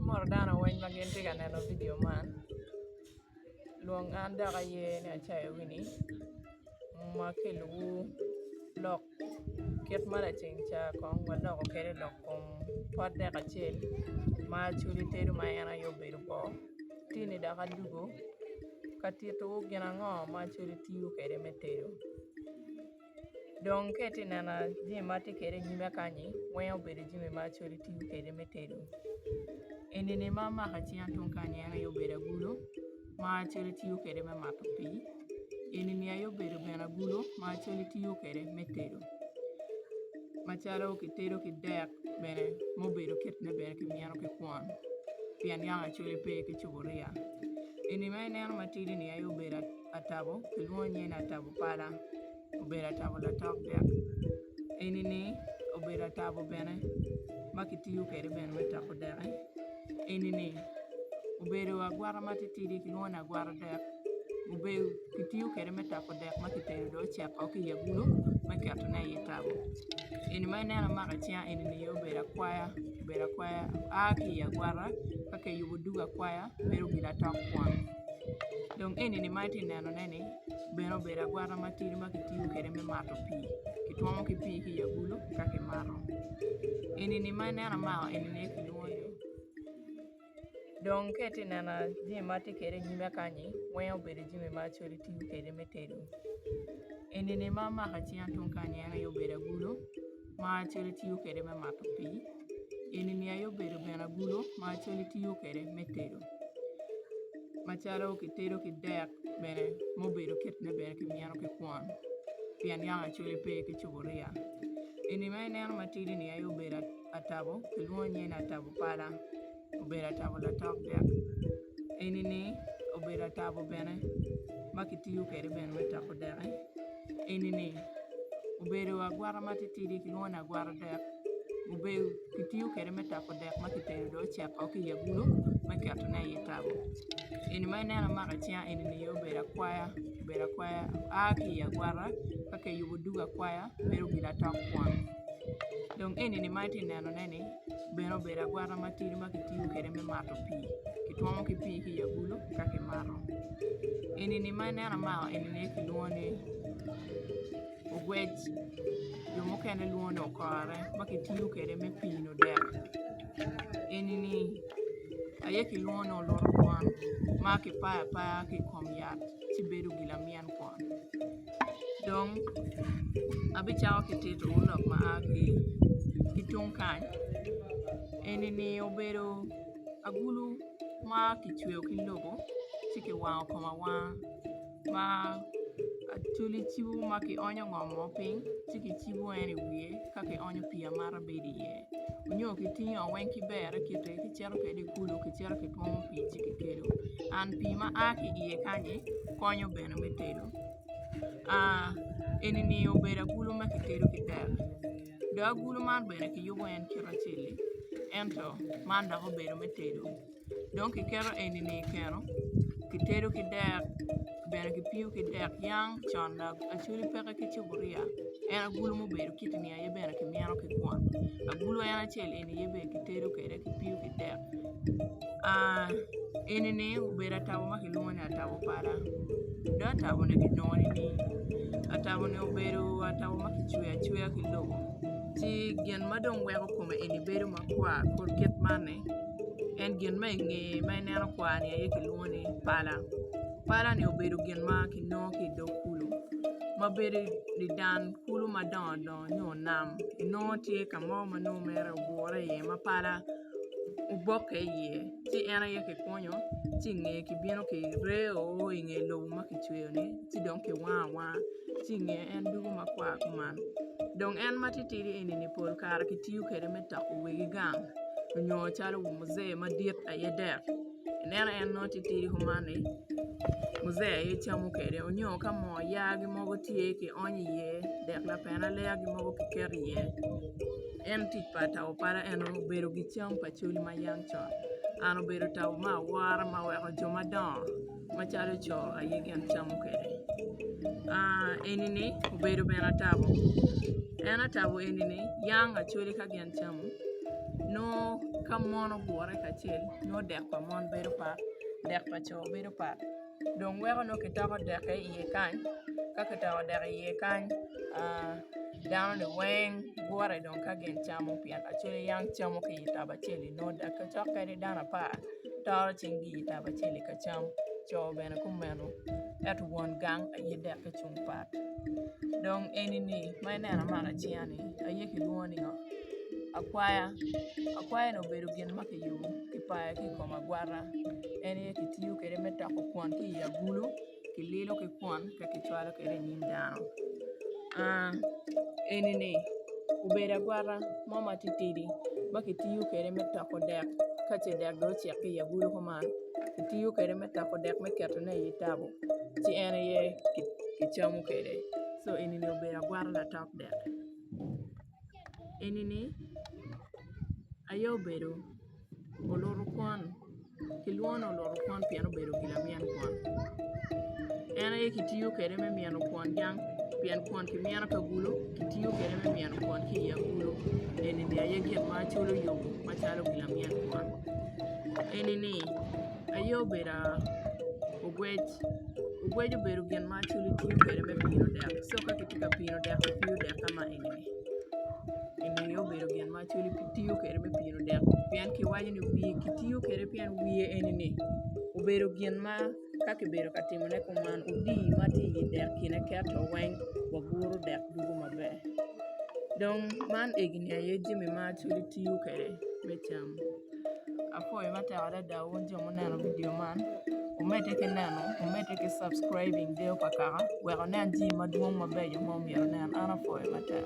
Mordana wen magen tiga neno video man. Luong anda kaye ni achaye wini. Makilu lok ket mara ching cha kong wala ko kere lok kong podde kachel ma chuli teru ma yana yo beru bo tini da kadugo katito gina ngo ma chuli tiu kere meteru don keti nana ji mati kere nyime kanyi wayo beru jimi ma chuli tiu kere meteru enini mama kachian tong kanyi yana yo beru gulo ma chuli tiu kere me matopi enini ayo beru bena gulo ma chuli tiu kere meteru machalo kitero kidek bene mobedo ketne bene kimiano ke kwan pian yang achole pe ke chuburia ini mai neno matidi ni ayo bera atabo kilwonye na atabo para obera atabo la tok dek ini ni obera atabo bene makitiyo kere bene metako dek ini ni obedo agwara matitidi kilwona agwara dek obedo kitiyo kere metako dek makitero do chako ki yagulo makato na yetabo ini mai nena maka chia ini ni yo bera kwaya aki ya gwara kake yubu duga kwaya beru bila tok kwan dong ini ni mai ti neno neni beno bera gwara matiri makitiyu kere me mato pi kituomo ki pi ki ya gulo kake maro ini ni mai nena mao ini ni kiluonyo dong keti nena ji mati kere nyime kanyi wayo bere jimi ma chori tiyu kere meteru ini ni mama kachian tong kanyi yana yo bera gulo ma choli tiyo kere me mato pi ini ni ayo beru bena gulo ma choli tiyo kere meteru machalo kitero kidek bene mobedo ketne bene kimiano ke kwan pian yang achole pe ke chuburia ini mai neno matidi ni ayo bera atabo kilwonye na atabo para obera atabo la tok dek ini ni obera atabo bene makitiyo kere bene metako dek ini ni obedo agwara matitidi kilwona agwara dek obedo kitiyo kere metako dek makitero do chako ki yagulo makato na yetabo ini mai nena maka chia ini ni yo bera kwaya aki agwara kake yubu duga kwaya beru bila tok kwan dong ini ni mai ti neno neni beno bera agwara matidi makitiyo kere me mato pi kituomo ki pi ki yagulo kake maro ini ni mai nena mao ini ni kilwone ogwej yo mokene luone okore makitiyo kere me pino dek ini ni ayeki luone oloro kwan maki paya ki kom yat chiberu gila mian kwan dong abichao kitito ulok ma aki kitong kany ini ni obedo agulu ma kichweo kilogo chiki wao koma wang ma achuli chibu maki onyo ngomo ping chiki chibu eni wiye kake onyo pia mara bedi ye unyo kitinyo wen kibere kite kichero kede kulo kichero kitwomo pi chiki kedo an pi ma aki iye kanye konyo beno metedo eni ni obera kulo ma kitedo kidek do agulu man bene ki yubo en kira chili ento manda ko beno metedo donc kikero eni ni kero kitedo kidek bene ki piu kidek yang chonda achuli peke ki chuburia en agulu mo bedo kitini aye bene ki miano ki kwan agulu en achel eni ye bene kitedo kede ki piu kidek eni ni ubera tabo makilwone atabo para do atabo ne kinoni ni atabo ne ubedo atabo makichwea kilogo ti gen madong weko kome eni bedo makwa kod ket mane en gen ma inge ma neno kwani aye kilwone pala ni obedo gen ma kino ki do kulo ma bedo di dan kulo ma don nyo nam ino tie kamo ma no mere obore ye ma pala uboke ye ti ena ye ke konyo ti nge ki bieno ki reo inge lo ma ki chweo ni ti don ke wa ti nge en dugo ma kwa kuman dong en matitiri eni ni pol kara ki tiyu kere metako wegi gang nyo chalo muzee ma diet aye dek nena en no titiri humane muzee ye chamu kere onyo kamo yagi mogo tie ki onyi ye dek la pena le yagi mogo ki keri ye en tit pa tau para en obedo gi cham pa chuli ma yang chon an obedo tau ma wara ma weko joma don ma chalo cho aye gen chamu kere eni ni obedo bena tabo ena tabo eni ni yang achuli ka gen chamu no ka mon ogure kacel no dek pa mon bedo pat dek pa cho bedo pat dong weko no kitoko dek iye kany ka kitoko dek iye kany dano ni weng gure dong ka gin chamo pian Acholi yang chamo ki itaba cheli no dek ka chok kedi dana pa toro chingi itaba cheli ka cham cho bene kumeno et won gang aye dek ka chung pat dong enini may nena mara chiani aye ki luoni ngo akwaya no bedo gin maki yu kipaya ki koma gwara eni ki tiyo kede me tako kwon ki ya gulu ki lilo ki kwon ka ki chwalo kede nyim dano enini ubeda gwara mama titidi baki tiyo kede me tako dek kache dek do chiek ki ya gulu kuman ki tiyo kede me tako dek me keto ne yi tabo chi ene ye ki chamo kede so enini ubeda gwara la top dek enini ayo bedo oloro kwon kiluono oloro kwon piano bedo gila mian kwon ena ye kitiyo kede me miano kwon jang pian kwon ki miano ka gulu kitiyo kede me miano kwon ki ya gulu enini aye git ma chulo yogo machalo gila mian kwon enini ayo beda ugwej bedo gin ma chulo tiyo kede me pino dek so ka kitika pino dek piyo dek kama enini yo bedo gen ma chuli tiyo kere me pino dek pian ki waji ni wiye ki tiyo kere pian wiye enini ubedo gen ma kaki bedo katimo ne kuman udi mati yi dek kine keto weng waguru dek dugu mabe dong man egini aye jimi ma chuli tiyo kere me cham apoy mata ada da wonjo mo neno video man umete ke neno umete ke subscribing Deyopakaka weko nen ji maduong mabeyo mo miero nen ana apoy mata